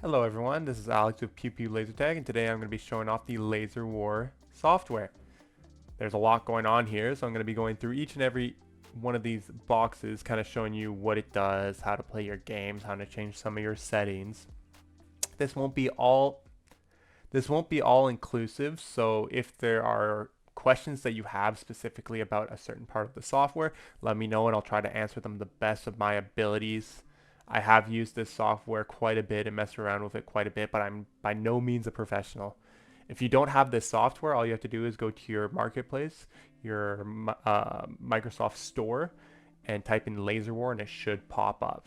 Hello everyone, this is Alex with Lasertag, and today I'm going to be showing off the Laserwar software. There's a lot going on here, so I'm going to be going through each and every one of these boxes, kind of showing you what it does, how to play your games, how to change some of your settings. This won't be all inclusive, so if there are questions that you have specifically about a certain part of the software, let me know and I'll try to answer them the best of my abilities. I have used this software quite a bit and messed around with it quite a bit, but I'm by no means a professional. If you don't have this software, all you have to do is go to your marketplace, your Microsoft Store, and type in Laserwar and it should pop up.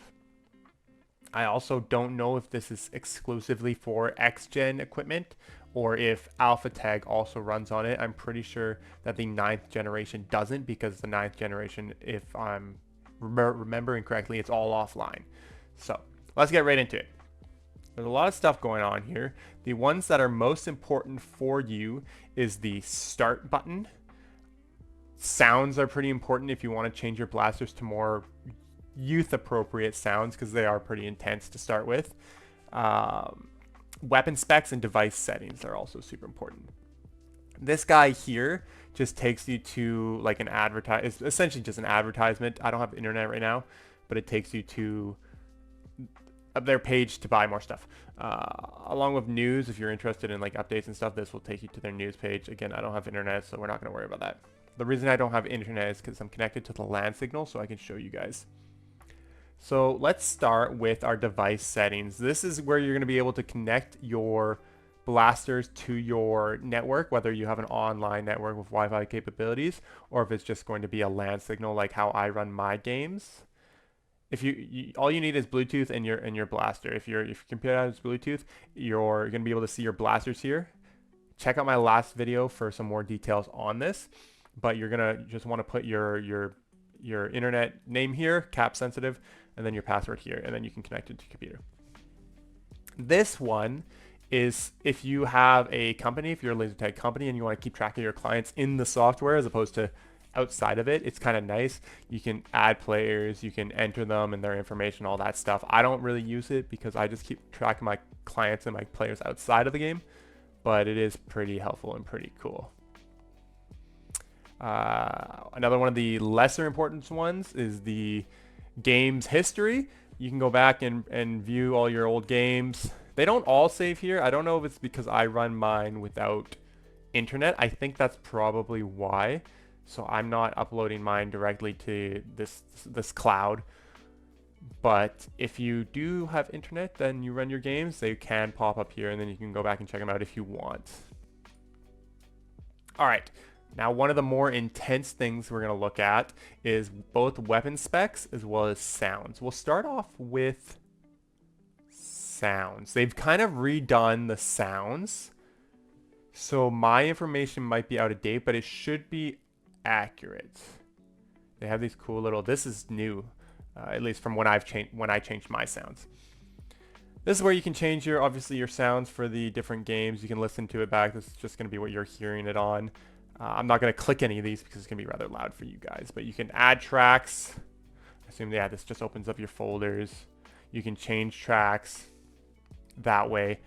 I also don't know if this is exclusively for X-Gen equipment or if Lasertag also runs on it. I'm pretty sure that the 9th generation doesn't, because the 9th generation, if I'm remembering correctly, it's all offline. So let's get right into it. There's a lot of stuff going on here. The ones that are most important for you is the start button. Sounds are pretty important if you want to change your blasters to more youth appropriate sounds, because they are pretty intense to start with. Weapon specs and device settings are also super important. This guy here just takes you to like an it's essentially just an advertisement. I don't have internet right now, but it takes you to their page to buy more stuff. Along with news, if you're interested in like updates and stuff, this will take you to their news page. Again, I don't have internet, so we're not going to worry about that. The reason I don't have internet is because I'm connected to the LAN signal, so I can show you guys. So let's start with our device settings. This is where you're going to be able to connect your blasters to your network, whether you have an online network with Wi-Fi capabilities or if it's just going to be a LAN signal like how I run my games. If you all you need is Bluetooth and your blaster. If your computer has Bluetooth, you're going to be able to see your blasters here. Check out my last video for some more details on this, but you're going to just want to put your internet name here, cap sensitive, and then your password here, and then you can connect it to your computer. This one is if you have a company, if you're a Lasertag company and you want to keep track of your clients in the software as opposed to outside of it, it's kind of nice. You can add players, you can enter them and their information, all that stuff. I don't really use it because I just keep track of my clients and my players outside of the game, but it is pretty helpful and pretty cool. Another one of the lesser important ones is the game's history. You can go back and view all your old games. They don't all save here. I don't know if it's because I run mine without internet. I think that's probably why. So I'm not uploading mine directly to this cloud. But if you do have internet, then you run your games, they can pop up here and then you can go back and check them out if you want. All right. Now, one of the more intense things we're going to look at is both weapon specs as well as sounds. We'll start off with sounds. They've kind of redone the sounds. So my information might be out of date, but it should be accurate. They have these cool little, this is new, at least from when I changed my sounds. This is where you can change obviously your sounds for the different games. You can listen to it back. This is just going to be what you're hearing it on. I'm not going to click any of these because it's going to be rather loud for you guys, but you can add tracks. I assume, yeah, this just opens up your folders. You can change tracks that way.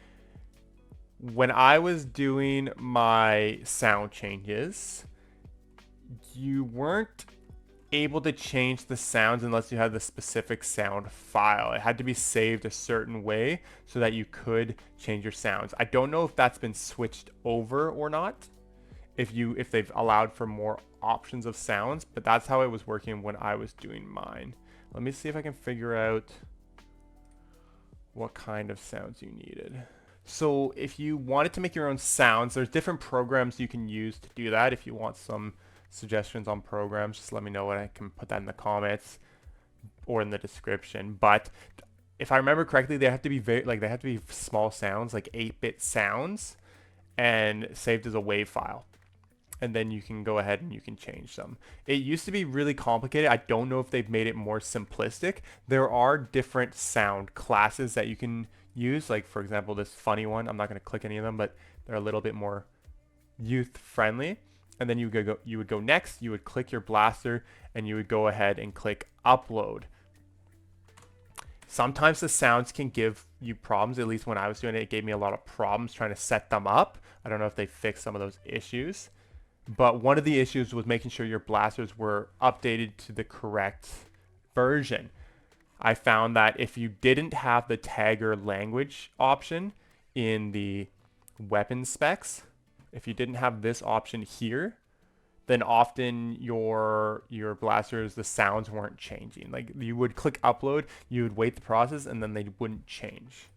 When I was doing my sound changes, you weren't able to change the sounds unless you had the specific sound file. It had to be saved a certain way so that you could change your sounds. I don't know if that's been switched over or not, if they've allowed for more options of sounds, but that's how it was working when I was doing mine. Let me see if I can figure out what kind of sounds you needed. So if you wanted to make your own sounds, there's different programs you can use to do that. If you want some suggestions on programs, just let me know and I can put that in the comments or in the description. But if I remember correctly, they have to be they have to be small sounds, like 8-bit sounds, and saved as a WAV file. And then you can go ahead and you can change them. It used to be really complicated. I don't know if they've made it more simplistic. There are different sound classes that you can use. Like, for example, this funny one. I'm not going to click any of them, but they're a little bit more youth friendly. And then you would go next, you would click your blaster, and you would go ahead and click upload. Sometimes the sounds can give you problems. At least when I was doing it, it gave me a lot of problems trying to set them up. I don't know if they fixed some of those issues. But one of the issues was making sure your blasters were updated to the correct version. I found that if you didn't have the tagger language option in the weapon specs, if you didn't have this option here, then often your blasters, the sounds weren't changing. Like you would click upload, you would wait the process, and then they wouldn't change.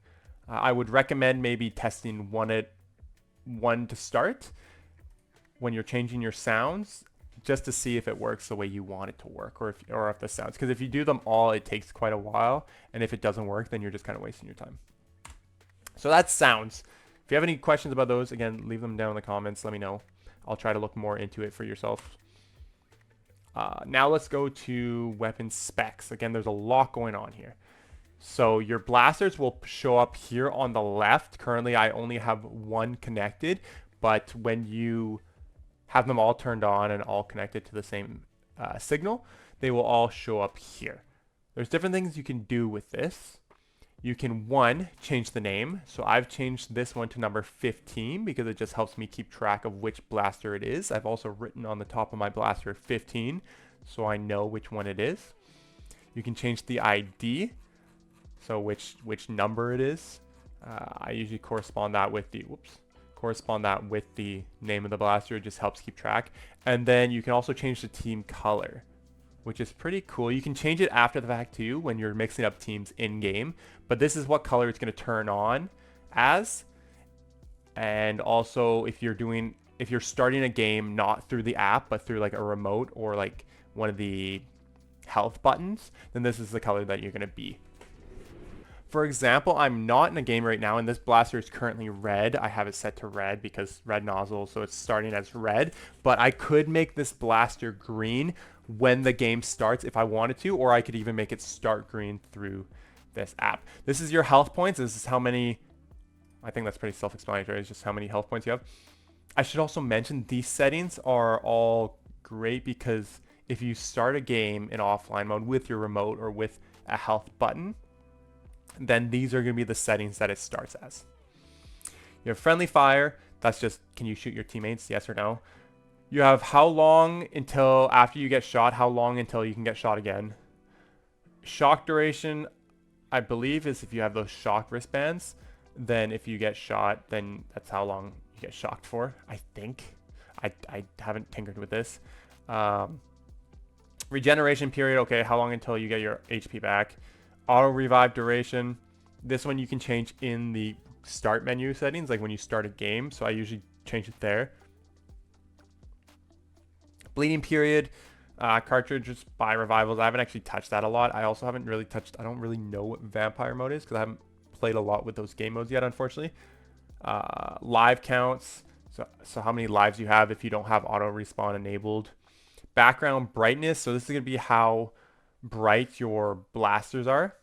I would recommend maybe testing one to start when you're changing your sounds, just to see if it works the way you want it to work, or if the sounds. Because if you do them all, it takes quite a while, and if it doesn't work, then you're just kind of wasting your time. So that's sounds. If you have any questions about those, again, leave them down in the comments. Let me know. I'll try to look more into it for yourself. Now let's go to weapon specs. Again, there's a lot going on here. So your blasters will show up here on the left. Currently, I only have one connected, but when you have them all turned on and all connected to the same signal, they will all show up here. There's different things you can do with this. You can, one, change the name. So I've changed this one to number 15 because it just helps me keep track of which blaster it is. I've also written on the top of my blaster 15 so I know which one it is. You can change the ID, so which number it is. I usually correspond that with the name of the blaster. It just helps keep track. And then you can also change the team color, which is pretty cool. You can change it after the fact too when you're mixing up teams in game, but this is what color it's going to turn on as. And also if you're starting a game not through the app but through like a remote or like one of the health buttons, then this is the color that you're going to be. For example, I'm not in a game right now and this blaster is currently red. I have it set to red because red nozzle, so it's starting as red, but I could make this blaster green when the game starts if I wanted to, or I could even make it start green through this app. This is your health points. This is how many, I think that's pretty self-explanatory. It's just how many health points you have. I should also mention these settings are all great because if you start a game in offline mode with your remote or with a health button, then these are going to be the settings that it starts as. You have friendly fire. That's just, can you shoot your teammates? Yes or no. You have how long until after you get shot, how long until you can get shot again. Shock duration, I believe, is if you have those shock wristbands, then if you get shot, then that's how long you get shocked for, I think. I haven't tinkered with this. Regeneration period, okay, how long until you get your HP back. Auto revive duration, this one you can change in the start menu settings, like when you start a game, so I usually change it there. Bleeding period, cartridges by revivals. I haven't actually touched that a lot. I also haven't really touched, I don't really know what vampire mode is because I haven't played a lot with those game modes yet, unfortunately. Live counts, so how many lives you have if you don't have auto respawn enabled. Background brightness, so this is going to be how bright your blasters are,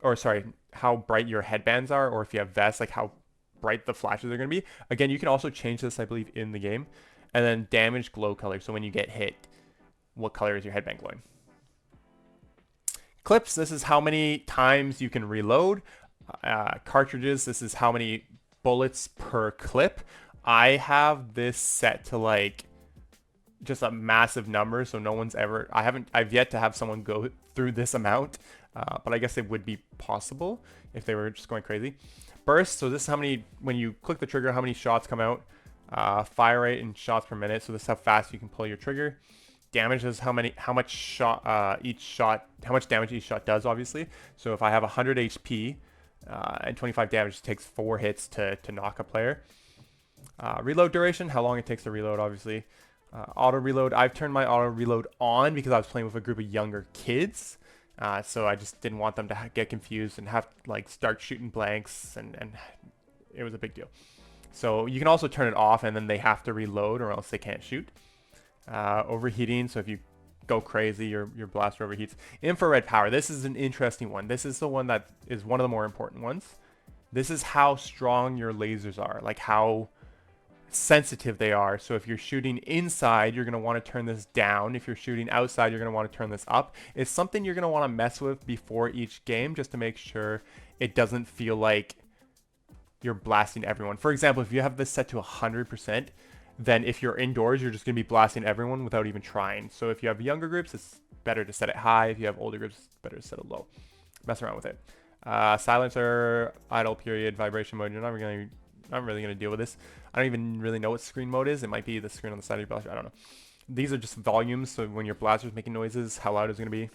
or sorry, how bright your headbands are, or if you have vests, like how bright the flashes are going to be. Again, you can also change this, I believe, in the game. And then damage glow color, so when you get hit, what color is your headband glowing? Clips, this is how many times you can reload. Cartridges, this is how many bullets per clip. I have this set to like just a massive number, so no one's ever, I've yet to have someone go through this amount, but I guess it would be possible if they were just going crazy. Burst, so this is how many, when you click the trigger, how many shots come out. Fire rate in shots per minute, so this is how fast you can pull your trigger. Damage is how much damage each shot does, obviously. So if I have 100 HP and 25 damage, it takes 4 hits to knock a player. Reload duration, how long it takes to reload, obviously. Auto reload, I've turned my auto reload on because I was playing with a group of younger kids, so I just didn't want them to get confused and have like start shooting blanks, and it was a big deal. So you can also turn it off and then they have to reload or else they can't shoot. Overheating, so if you go crazy, your blaster overheats. Infrared power, this is an interesting one. This is the one that is one of the more important ones. This is how strong your lasers are, like how sensitive they are. So if you're shooting inside, you're going to want to turn this down. If you're shooting outside, you're going to want to turn this up. It's something you're going to want to mess with before each game just to make sure it doesn't feel like you're blasting everyone. For example, if you have this set to 100%, then if you're indoors, you're just going to be blasting everyone without even trying. So if you have younger groups, it's better to set it high. If you have older groups, it's better to set it low. Mess around with it. Silencer, idle period, vibration mode. You're not really gonna deal with this. I don't even really know what screen mode is. It might be the screen on the side of your blaster. I don't know. These are just volumes, so when your blaster's making noises, how loud it's gonna be.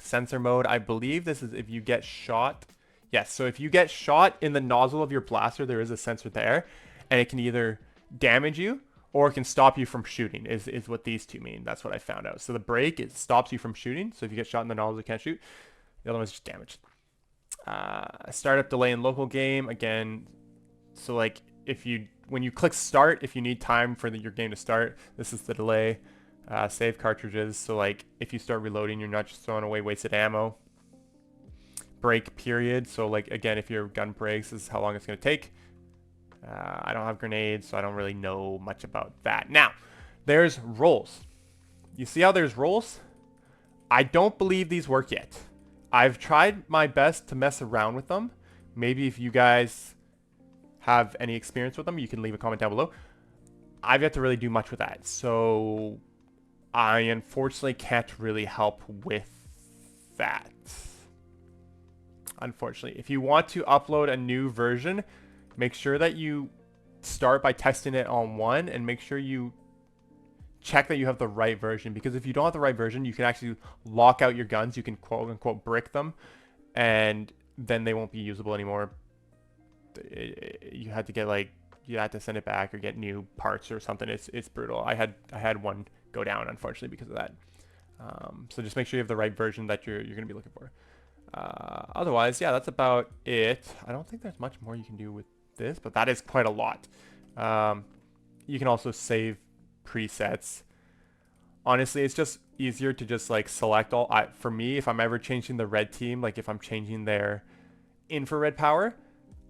Sensor mode, I believe this is if you get shot. Yes, so if you get shot in the nozzle of your blaster, there is a sensor there, and it can either damage you or it can stop you from shooting, is what these two mean. That's what I found out. So the break, it stops you from shooting. So if you get shot in the nozzle, you can't shoot. The other one's just damaged. Startup delay in local game, again, so like when you click start, if you need time for your game to start, this is the delay. Save cartridges, so like if you start reloading, you're not just throwing away wasted ammo. Break period, so like again, if your gun breaks, this is how long it's going to take. I don't have grenades, so I don't really know much about that. Now, there's rolls. You see how there's rolls? I don't believe these work yet. I've tried my best to mess around with them. Maybe if you guys have any experience with them, you can leave a comment down below. I've yet to really do much with that, so I unfortunately can't really help with that. Unfortunately, if you want to upload a new version, make sure that you start by testing it on one and make sure you check that you have the right version, because if you don't have the right version, you can actually lock out your guns. You can quote unquote brick them, and then they won't be usable anymore. You had to get you had to send it back or get new parts or something. It's brutal. I had one go down, unfortunately, because of that. So just make sure you have the right version that you're going to be looking for. Otherwise, yeah, that's about it. I don't think there's much more you can do with this, but that is quite a lot. You can also save presets. Honestly, it's just easier to just like select all. For me, if I'm ever changing the red team, like if I'm changing their infrared power,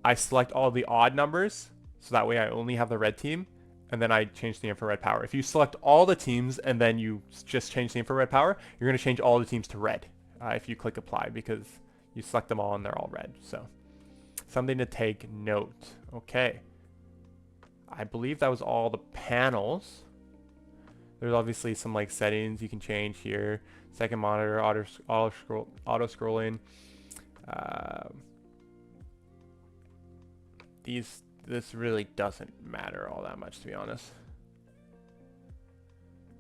I select all the odd numbers, so that way I only have the red team, and then I change the infrared power. If you select all the teams and then you just change the infrared power, you're going to change all the teams to red if you click apply, because you select them all and they're all red. So something to take note. Okay, I believe that was all the panels. There's obviously some like settings you can change here. Second monitor, auto scrolling. This really doesn't matter all that much, to be honest.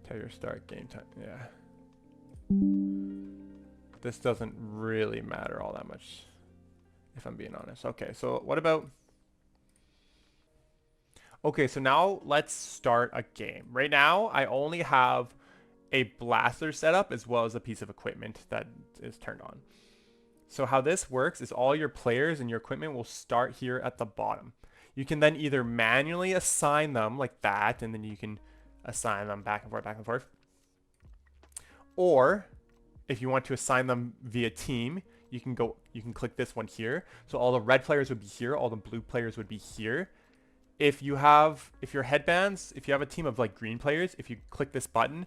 Tell your start game time. Yeah. This doesn't really matter all that much, if I'm being honest. Okay, so what about... Okay, so now let's start a game. Right now, I only have a blaster setup as well as a piece of equipment that is turned on. So how this works is all your players and your equipment will start here at the bottom. You can then either manually assign them like that, and then you can assign them back and forth, back and forth. Or if you want to assign them via team, you can click this one here. So all the red players would be here, all the blue players would be here. If your headbands, if you have a team of like green players, if you click this button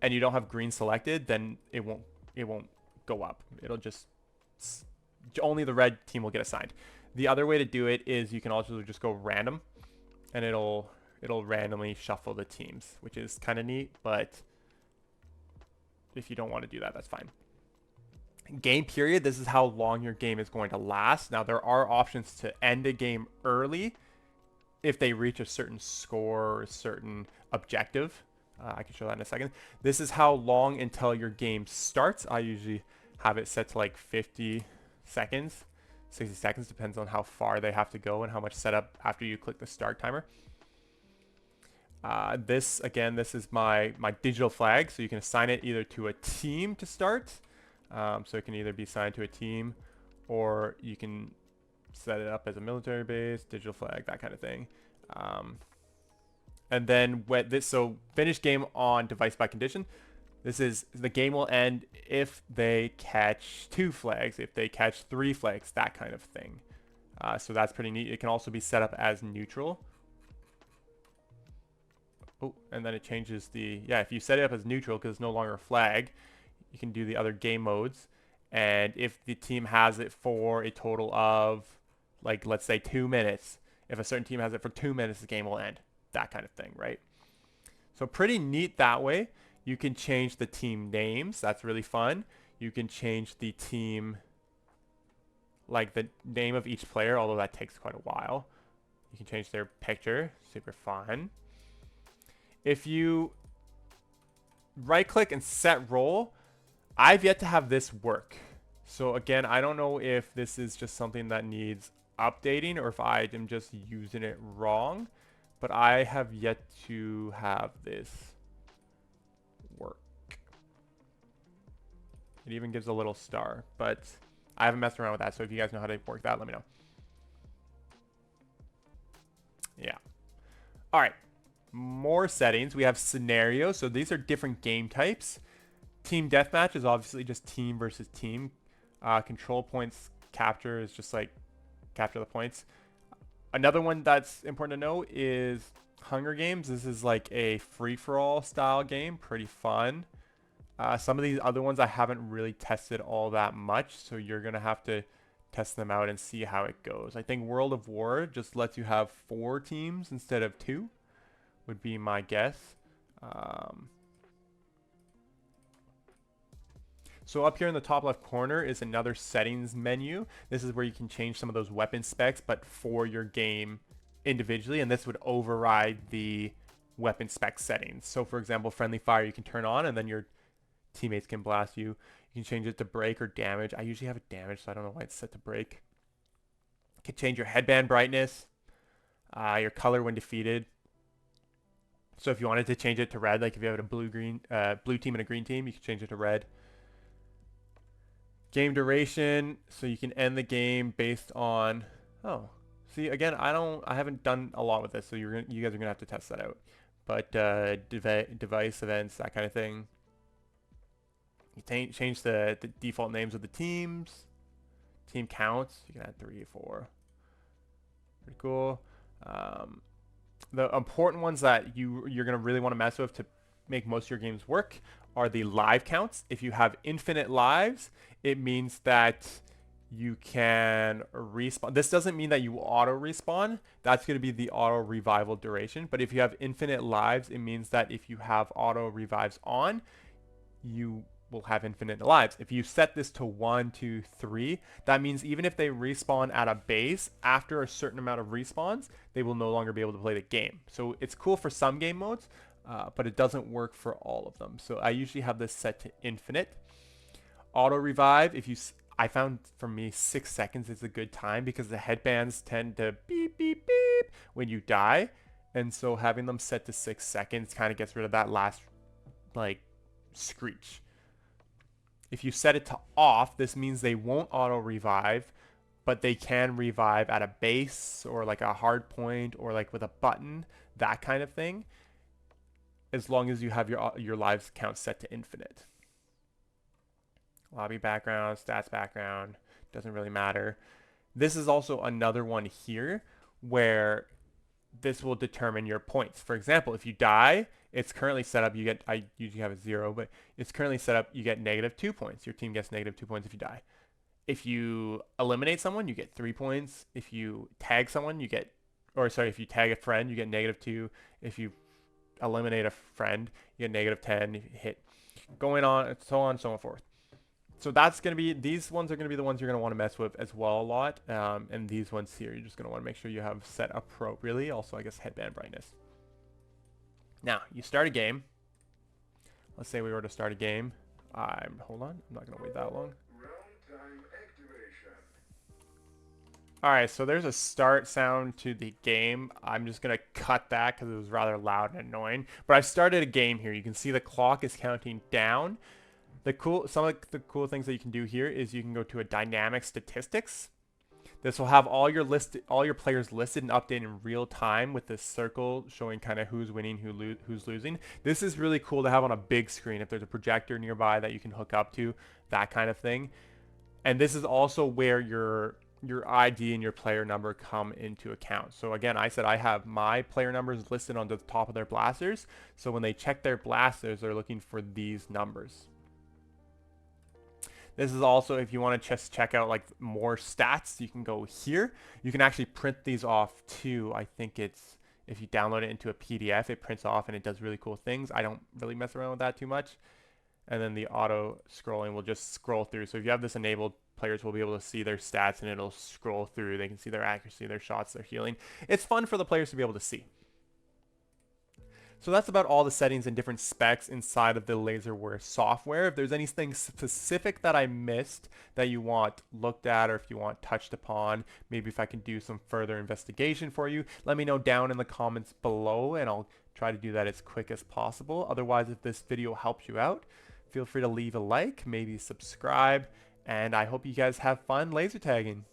and you don't have green selected, then it won't go up. It'll just, only the red team will get assigned. The other way to do it is you can also just go random, and it'll randomly shuffle the teams, which is kind of neat, but if you don't want to do that, that's fine. Game period, this is how long your game is going to last. Now there are options to end a game early if they reach a certain score or a certain objective. I can show that in a second. This is how long until your game starts. I usually have it set to like 50 seconds, 60 seconds, depends on how far they have to go and how much setup after you click the start timer. This is my digital flag, so you can assign it either to a team to start. So it can either be assigned to a team, or you can set it up as a military base, digital flag, that kind of thing. And then finish game on device by condition. This is, the game will end if they catch 2 flags, if they catch 3 flags, that kind of thing. So that's pretty neat. It can also be set up as neutral. Oh, and then it changes if you set it up as neutral because it's no longer a flag, you can do the other game modes. And if the team has it for a total of, like, let's say 2 minutes, if a certain team has it for 2 minutes, the game will end. That kind of thing, right? So pretty neat that way. You can change the team names. That's really fun. You can change the team, like the name of each player, although that takes quite a while. You can change their picture. Super fun. If you right click and set role, I've yet to have this work. So again, I don't know if this is just something that needs updating or if I am just using it wrong, but I have yet to have this work. It even gives a little star, but I haven't messed around with that. So if you guys know how to work that, let me know. Yeah. All right. More settings. We have scenarios. So these are different game types. Team deathmatch is obviously just team versus team. Control points capture is just like capture the points. Another one that's important to know is Hunger Games. This is like a free-for-all style game. Pretty fun. Some of these other ones I haven't really tested all that much, so you're going to have to test them out and see how it goes. I think World of War just lets you have 4 teams instead of 2, would be my guess. So up here in the top left corner is another settings menu. This is where you can change some of those weapon specs, but for your game individually, and this would override the weapon spec settings. So for example, friendly fire you can turn on and then your teammates can blast you. You can change it to break or damage. I usually have it damage, so I don't know why it's set to break. You can change your headband brightness, your color when defeated. So if you wanted to change it to red, like if you have a blue team and a green team, you can change it to red. Game duration, so you can end the game based on, oh, see, again, I haven't done a lot with this, so you guys are gonna have to test that out. But device events, that kind of thing. You change the default names of the teams, team counts. You can add 3, 4. Pretty cool. The important ones that you're gonna really want to mess with to make most of your games work are the live counts. If you have infinite lives, it means that you can respawn. This doesn't mean that you auto respawn. That's going to be the auto revival duration. But if you have infinite lives, it means that if you have auto revives on, you will have infinite lives. If you set this to 1, 2, 3, that means even if they respawn at a base, after a certain amount of respawns, they will no longer be able to play the game. So it's cool for some game modes, but it doesn't work for all of them. So I usually have this set to infinite. Auto revive, I found for me 6 seconds is a good time because the headbands tend to beep, beep, beep when you die. And so having them set to 6 seconds kind of gets rid of that last, like, screech. If you set it to off, this means they won't auto revive, but they can revive at a base or like a hard point or like with a button, that kind of thing, as long as you have your lives count set to infinite. Lobby background, stats background, doesn't really matter. This is also another one here where this will determine your points. For example, if you die, it's currently set up, I usually have a 0, but it's currently set up, you get -2 points. Your team gets -2 points if you die. If you eliminate someone, you get 3 points. If you tag someone, if you tag a friend, you get -2. If you eliminate a friend, you get -10. If you hit, going on, so on and so forth. So that's going to be, these ones are going to be the ones you're going to want to mess with as well a lot. And these ones here, you're just going to want to make sure you have set appropriately. Also, I guess, headband brightness. Now, you start a game. Let's say we were to start a game. Hold on. I'm not going to wait that long. All right, so there's a start sound to the game. I'm just going to cut that because it was rather loud and annoying. But I've started a game here. You can see the clock is counting down. Some of the cool things that you can do here is you can go to a dynamic statistics. This will have all your players listed and updated in real time with this circle showing kind of who's winning, who's losing. This is really cool to have on a big screen if there's a projector nearby that you can hook up to, that kind of thing. And this is also where your ID and your player number come into account. So again, I said I have my player numbers listed on the top of their blasters. So when they check their blasters, they're looking for these numbers. This is also, if you want to just check out like more stats, you can go here. You can actually print these off too. I think it's, if you download it into a PDF, it prints off and it does really cool things. I don't really mess around with that too much. And then the auto scrolling will just scroll through. So if you have this enabled, players will be able to see their stats and it'll scroll through. They can see their accuracy, their shots, their healing. It's fun for the players to be able to see. So that's about all the settings and different specs inside of the Laserwar software. If there's anything specific that I missed that you want looked at, or if you want touched upon, maybe if I can do some further investigation for you, let me know down in the comments below and I'll try to do that as quick as possible. Otherwise, if this video helps you out, feel free to leave a like, maybe subscribe, and I hope you guys have fun laser tagging.